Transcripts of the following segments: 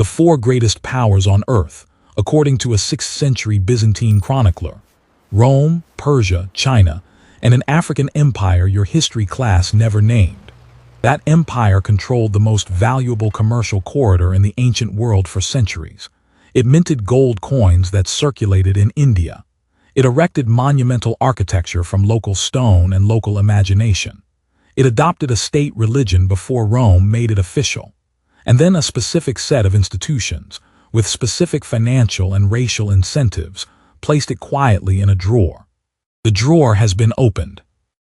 the four greatest powers on earth, according to a 6th century Byzantine chronicler: Rome, Persia, China, and an African empire your history class never named. That empire controlled the most valuable commercial corridor in the ancient world for centuries. It minted gold coins that circulated in India. It erected monumental architecture from local stone and local imagination. It adopted a state religion before Rome made it official, and then a specific set of institutions, with specific financial and racial incentives, placed it quietly in a drawer. The drawer has been opened.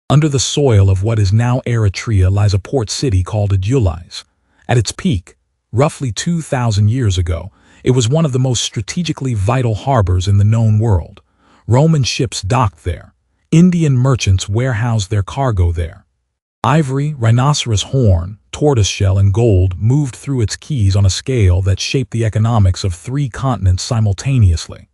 Under the soil of what is now Eritrea lies a port city called Adulis. At its peak, roughly 2,000 years ago, it was one of the most strategically vital harbors in the known world. Roman ships docked there. Indian merchants warehoused their cargo there. Ivory, rhinoceros horn, tortoiseshell, and gold moved through its quays on a scale that shaped the economics of 3 continents simultaneously.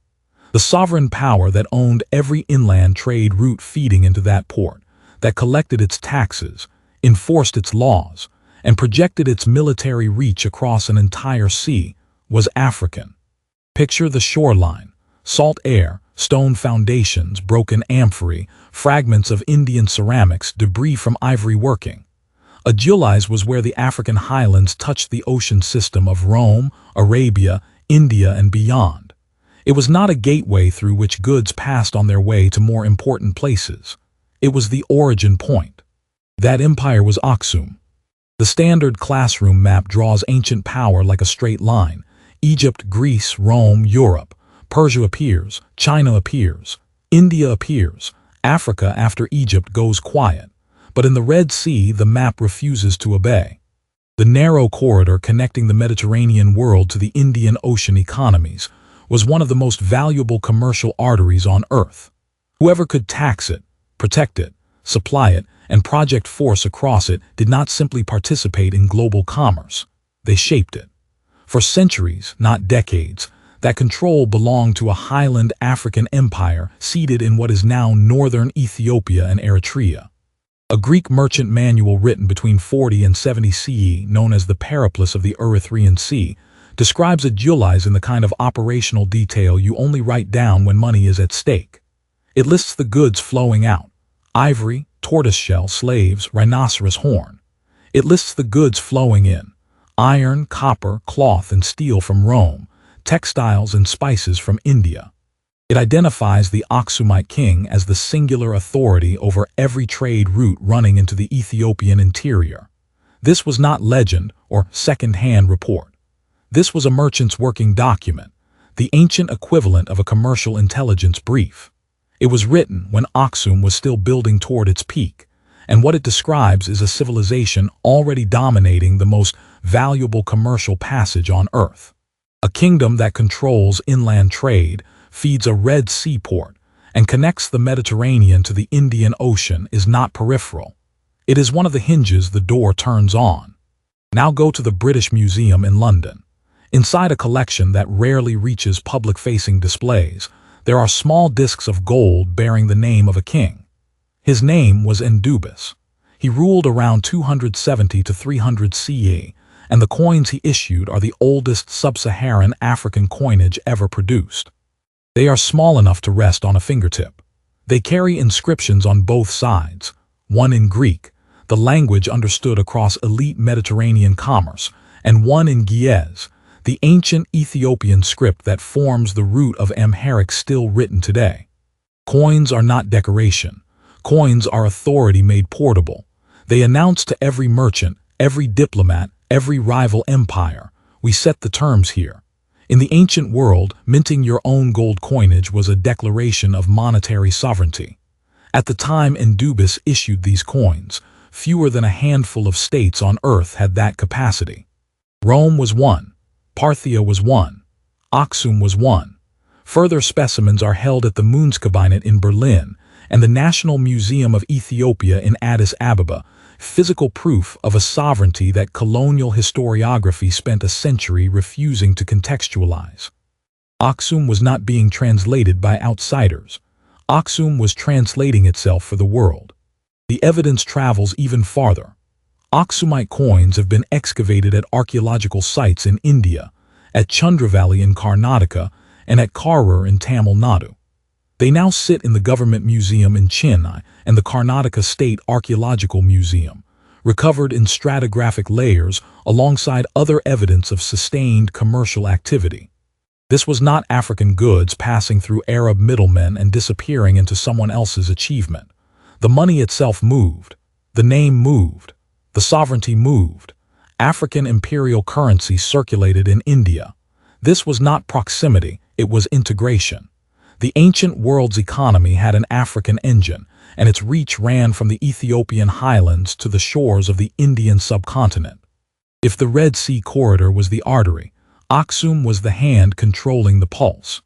The sovereign power that owned every inland trade route feeding into that port, that collected its taxes, enforced its laws, and projected its military reach across an entire sea, was African. Picture the shoreline: salt air, stone foundations, broken amphorae, fragments of Indian ceramics, debris from ivory working. Adulis was where the African highlands touched the ocean system of Rome, Arabia, India, and beyond. It was not a gateway through which goods passed on their way to more important places. It was the origin point. That empire was Aksum. The standard classroom map draws ancient power like a straight line. Egypt, Greece, Rome, Europe. Persia appears, China appears, India appears, Africa after Egypt goes quiet. But in the Red Sea, the map refuses to obey. The narrow corridor connecting the Mediterranean world to the Indian Ocean economies was one of the most valuable commercial arteries on Earth. Whoever could tax it, protect it, supply it, and project force across it did not simply participate in global commerce. They shaped it. For centuries, not decades, that control belonged to a highland African empire seated in what is now northern Ethiopia and Eritrea. A Greek merchant manual written between 40 and 70 CE, known as the Periplus of the Erythraean Sea, describes Adulis in the kind of operational detail you only write down when money is at stake. It lists the goods flowing out: ivory, tortoiseshell, slaves, rhinoceros horn. It lists the goods flowing in: iron, copper, cloth, and steel from Rome, textiles and spices from India. It identifies the Aksumite king as the singular authority over every trade route running into the Ethiopian interior. This was not legend or second-hand report. This was a merchant's working document, the ancient equivalent of a commercial intelligence brief. It was written when Aksum was still building toward its peak, and what it describes is a civilization already dominating the most valuable commercial passage on Earth. A kingdom that controls inland trade, feeds a Red Sea port, and connects the Mediterranean to the Indian Ocean is not peripheral. It is one of the hinges the door turns on. Now go to the British Museum in London. Inside a collection that rarely reaches public-facing displays, there are small discs of gold bearing the name of a king. His name was Endubis. He ruled around 270 to 300 CE, and the coins he issued are the oldest Sub-Saharan African coinage ever produced. They are small enough to rest on a fingertip. They carry inscriptions on both sides, one in Greek, the language understood across elite Mediterranean commerce, and one in Ge'ez, the ancient Ethiopian script that forms the root of Amharic still written today. Coins are not decoration. Coins are authority made portable. They announce to every merchant, every diplomat, every rival empire, we set the terms here. In the ancient world, minting your own gold coinage was a declaration of monetary sovereignty. At the time Endubis issued these coins, fewer than a handful of states on Earth had that capacity. Rome was one. Parthia was one. Aksum was one. Further specimens are held at the Münzkabinett in Berlin and the National Museum of Ethiopia in Addis Ababa, physical proof of a sovereignty that colonial historiography spent a century refusing to contextualize. Aksum was not being translated by outsiders. Aksum was translating itself for the world. The evidence travels even farther. Aksumite coins have been excavated at archaeological sites in India, at Chundravali in Karnataka, and at Karur in Tamil Nadu. They now sit in the Government Museum in Chennai and the Karnataka State Archaeological Museum, recovered in stratigraphic layers alongside other evidence of sustained commercial activity. This was not African goods passing through Arab middlemen and disappearing into someone else's achievement. The money itself moved. The name moved. The sovereignty moved. African imperial currency circulated in India. This was not proximity, it was integration. The ancient world's economy had an African engine, and its reach ran from the Ethiopian highlands to the shores of the Indian subcontinent. If the Red Sea corridor was the artery, Aksum was the hand controlling the pulse.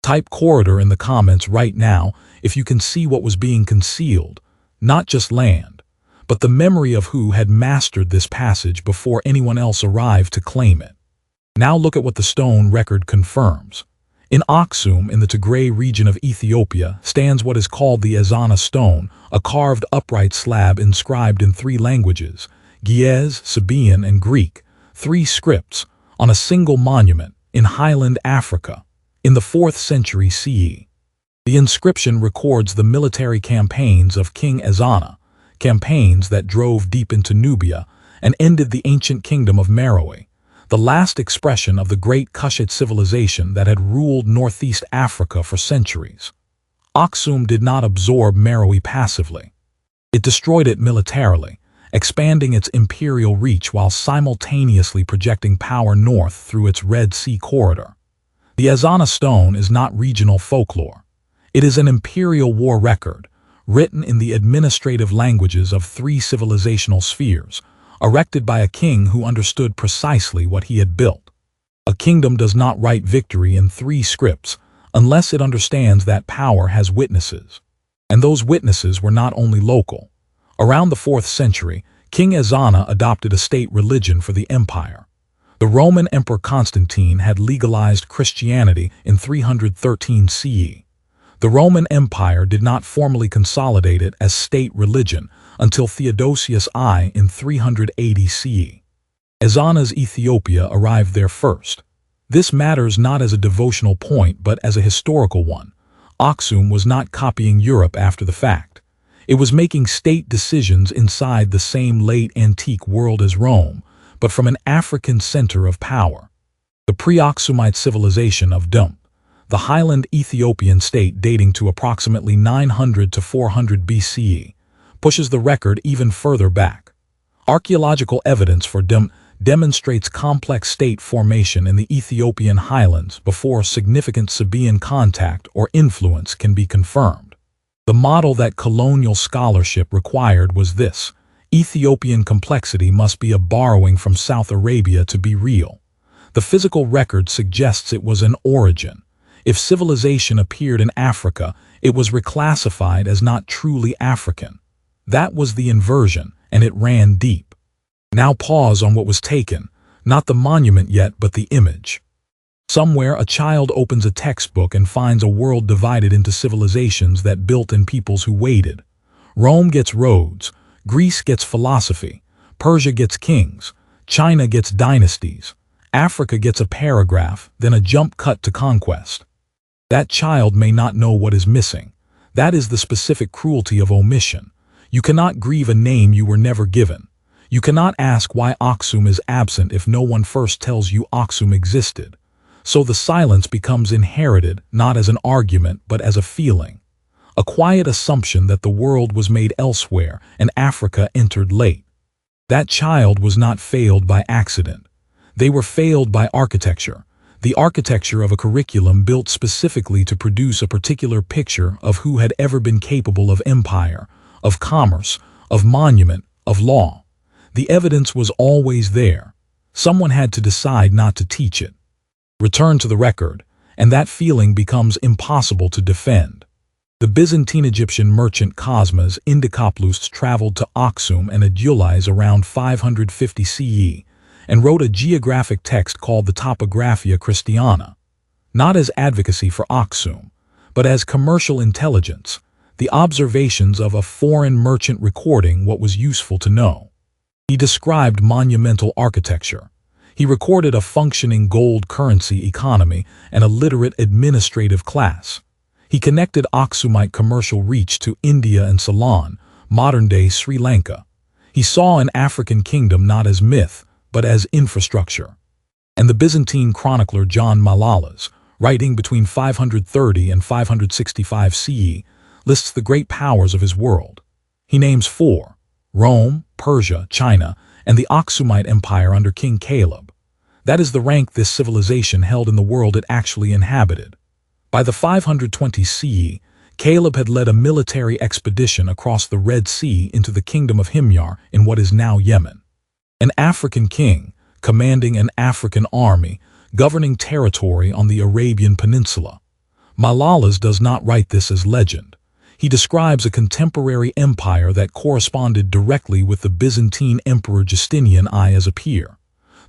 Type corridor in the comments right now if you can see what was being concealed, not just land, but the memory of who had mastered this passage before anyone else arrived to claim it. Now look at what the stone record confirms. In Aksum, in the Tigray region of Ethiopia, stands what is called the Ezana stone, a carved upright slab inscribed in 3 languages, Ge'ez, Sabaean, and Greek, 3 scripts, on a single monument in highland Africa in the 4th century CE. The inscription records the military campaigns of King Ezana, campaigns that drove deep into Nubia and ended the ancient kingdom of Meroe, the last expression of the great Kushite civilization that had ruled northeast Africa for centuries. Aksum did not absorb Meroe passively. It destroyed it militarily, expanding its imperial reach while simultaneously projecting power north through its Red Sea corridor. The Ezana stone is not regional folklore. It is an imperial war record, written in the administrative languages of 3 civilizational spheres, erected by a king who understood precisely what he had built. A kingdom does not write victory in 3 scripts unless it understands that power has witnesses. And those witnesses were not only local. Around the 4th century, King Ezana adopted a state religion for the empire. The Roman Emperor Constantine had legalized Christianity in 313 CE. The Roman Empire did not formally consolidate it as state religion until Theodosius I in 380 CE. Ezana's Ethiopia arrived there first. This matters not as a devotional point but as a historical one. Aksum was not copying Europe after the fact. It was making state decisions inside the same late antique world as Rome, but from an African center of power. The pre-Aksumite civilization of Dump, the highland Ethiopian state dating to approximately 900 to 400 BCE, pushes the record even further back. Archaeological evidence for Dump demonstrates complex state formation in the Ethiopian highlands before significant Sabaean contact or influence can be confirmed. The model that colonial scholarship required was this: Ethiopian complexity must be a borrowing from South Arabia to be real. The physical record suggests it was an origin. If civilization appeared in Africa, it was reclassified as not truly African. That was the inversion, and it ran deep. Now pause on what was taken, not the monument yet, but the image. Somewhere a child opens a textbook and finds a world divided into civilizations that built and peoples who waited. Rome gets roads, Greece gets philosophy, Persia gets kings, China gets dynasties, Africa gets a paragraph, then a jump cut to conquest. That child may not know what is missing. That is the specific cruelty of omission. You cannot grieve a name you were never given. You cannot ask why Aksum is absent if no one first tells you Aksum existed. So the silence becomes inherited not as an argument but as a feeling. A quiet assumption that the world was made elsewhere and Africa entered late. That child was not failed by accident. They were failed by architecture. The architecture of a curriculum built specifically to produce a particular picture of who had ever been capable of empire, of commerce, of monument, of law. The evidence was always there. Someone had to decide not to teach it. Return to the record, and that feeling becomes impossible to defend. The Byzantine Egyptian merchant Cosmas Indicopleustes traveled to Aksum and Adulis around 550 CE and wrote a geographic text called the Topographia Christiana, not as advocacy for Aksum, but as commercial intelligence, the observations of a foreign merchant recording what was useful to know. He described monumental architecture. He recorded a functioning gold currency economy and a literate administrative class. He connected Aksumite commercial reach to India and Ceylon, modern-day Sri Lanka. He saw an African kingdom not as myth, but as infrastructure. And the Byzantine chronicler John Malalas, writing between 530 and 565 CE, lists the great powers of his world. He names four: Rome, Persia, China, and the Aksumite Empire under King Caleb. That is the rank this civilization held in the world it actually inhabited. By the 520 CE, Caleb had led a military expedition across the Red Sea into the kingdom of Himyar in what is now Yemen. An African king, commanding an African army, governing territory on the Arabian Peninsula. Malalas does not write this as legend. He describes a contemporary empire that corresponded directly with the Byzantine Emperor Justinian I as a peer.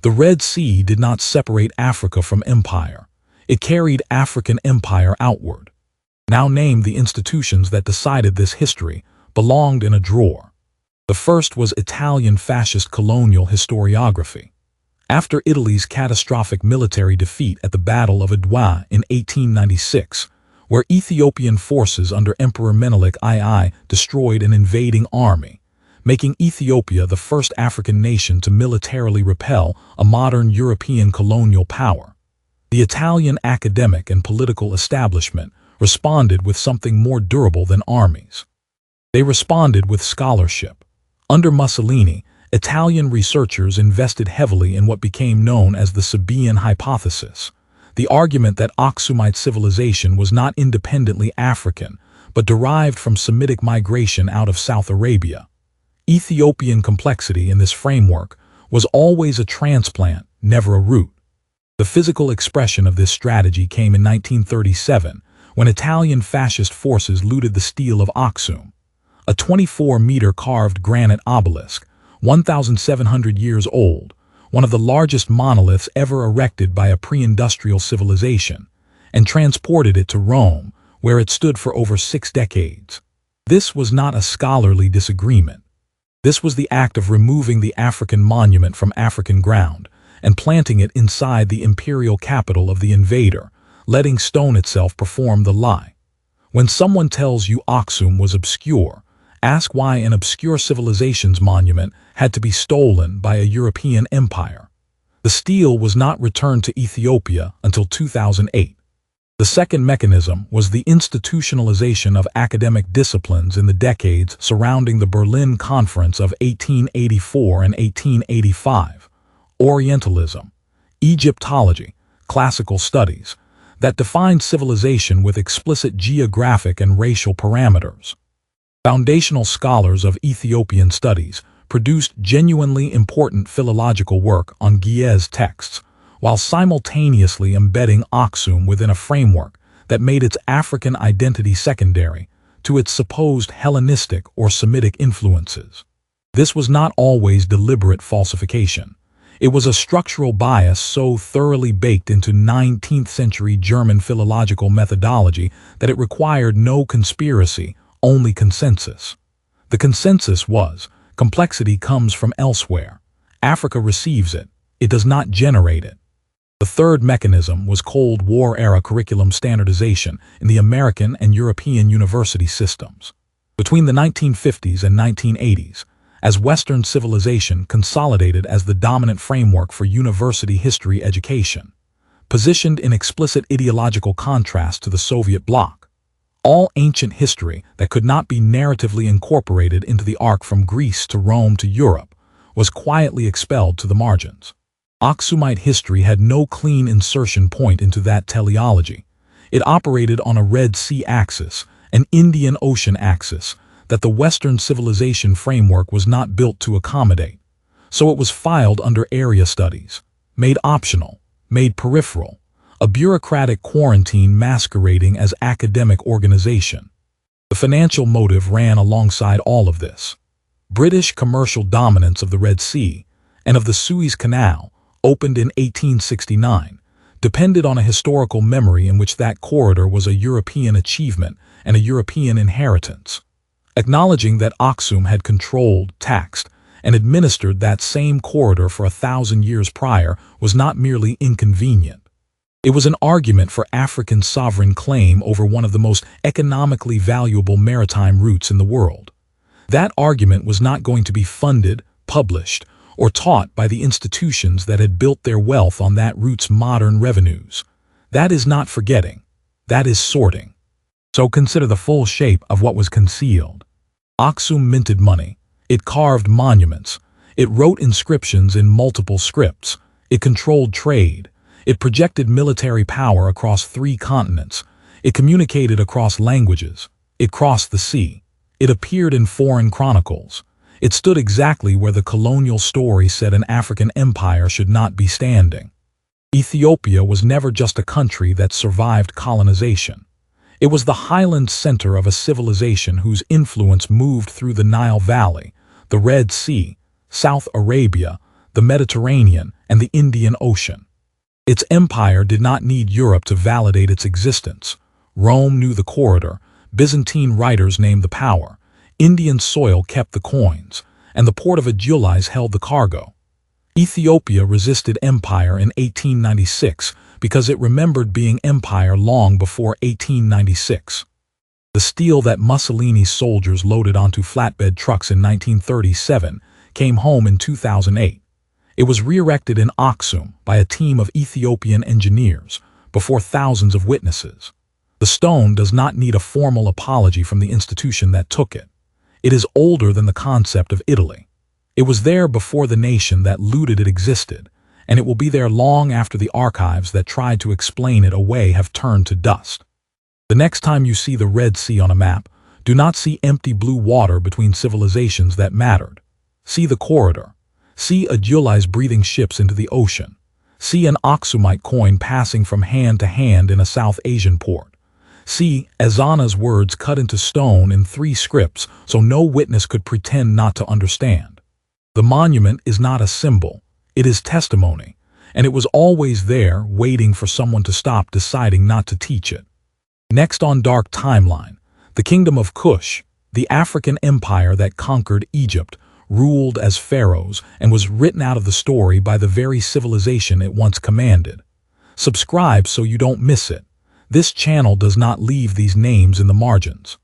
The Red Sea did not separate Africa from empire. It carried African empire outward. Now named the institutions that decided this history belonged in a drawer. The first was Italian fascist colonial historiography. After Italy's catastrophic military defeat at the Battle of Adulis in 1896, where Ethiopian forces under Emperor Menelik II destroyed an invading army, making Ethiopia the first African nation to militarily repel a modern European colonial power. The Italian academic and political establishment responded with something more durable than armies. They responded with scholarship. Under Mussolini, Italian researchers invested heavily in what became known as the Sabaean hypothesis, the argument that Aksumite civilization was not independently African, but derived from Semitic migration out of South Arabia. Ethiopian complexity in this framework was always a transplant, never a root. The physical expression of this strategy came in 1937, when Italian fascist forces looted the stele of Aksum, a 24-meter carved granite obelisk, 1,700 years old, one of the largest monoliths ever erected by a pre-industrial civilization, and transported it to Rome, where it stood for over 6 decades. This was not a scholarly disagreement. This was the act of removing the African monument from African ground and planting it inside the imperial capital of the invader, letting stone itself perform the lie. When someone tells you Aksum was obscure, ask why an obscure civilization's monument had to be stolen by a European empire. The stele was not returned to Ethiopia until 2008. The second mechanism was the institutionalization of academic disciplines in the decades surrounding the Berlin Conference of 1884 and 1885, Orientalism, Egyptology, classical studies, that defined civilization with explicit geographic and racial parameters. Foundational scholars of Ethiopian studies produced genuinely important philological work on Ge'ez texts, while simultaneously embedding Aksum within a framework that made its African identity secondary to its supposed Hellenistic or Semitic influences. This was not always deliberate falsification. It was a structural bias so thoroughly baked into 19th-century German philological methodology that it required no conspiracy, only consensus. The consensus was, complexity comes from elsewhere. Africa receives it. It does not generate it. The third mechanism was Cold War-era curriculum standardization in the American and European university systems. Between the 1950s and 1980s, as Western civilization consolidated as the dominant framework for university history education, positioned in explicit ideological contrast to the Soviet bloc, all ancient history that could not be narratively incorporated into the arc from Greece to Rome to Europe was quietly expelled to the margins. Aksumite history had no clean insertion point into that teleology. It operated on a Red Sea axis, an Indian Ocean axis, that the Western civilization framework was not built to accommodate. So it was filed under area studies, made optional, made peripheral, a bureaucratic quarantine masquerading as academic organization. The financial motive ran alongside all of this. British commercial dominance of the Red Sea and of the Suez Canal, opened in 1869, depended on a historical memory in which that corridor was a European achievement and a European inheritance. Acknowledging that Aksum had controlled, taxed, and administered that same corridor for 1,000 years prior was not merely inconvenient. It was an argument for African sovereign claim over one of the most economically valuable maritime routes in the world. That argument was not going to be funded, published, or taught by the institutions that had built their wealth on that route's modern revenues. That is not forgetting. That is sorting. So consider the full shape of what was concealed. Aksum minted money. It carved monuments. It wrote inscriptions in multiple scripts. It controlled trade. It projected military power across 3 continents. It communicated across languages. It crossed the sea. It appeared in foreign chronicles. It stood exactly where the colonial story said an African empire should not be standing. Ethiopia was never just a country that survived colonization. It was the highlands center of a civilization whose influence moved through the Nile Valley, the Red Sea, South Arabia, the Mediterranean, and the Indian Ocean. Its empire did not need Europe to validate its existence. Rome knew the corridor, Byzantine writers named the power, Indian soil kept the coins, and the port of Adulis held the cargo. Ethiopia resisted empire in 1896 because it remembered being empire long before 1896. The steel that Mussolini's soldiers loaded onto flatbed trucks in 1937 came home in 2008. It was re-erected in Aksum by a team of Ethiopian engineers before thousands of witnesses. The stone does not need a formal apology from the institution that took it. It is older than the concept of Italy. It was there before the nation that looted it existed, and it will be there long after the archives that tried to explain it away have turned to dust. The next time you see the Red Sea on a map, do not see empty blue water between civilizations that mattered. See the corridor. See Adulis breathing ships into the ocean. See an Aksumite coin passing from hand to hand in a South Asian port. See Ezana's words cut into stone in 3 scripts so no witness could pretend not to understand. The monument is not a symbol, it is testimony, and it was always there waiting for someone to stop deciding not to teach it. Next on Dark Timeline, the kingdom of Kush, the African empire that conquered Egypt, ruled as pharaohs and was written out of the story by the very civilization it once commanded. Subscribe so you don't miss it. This channel does not leave these names in the margins.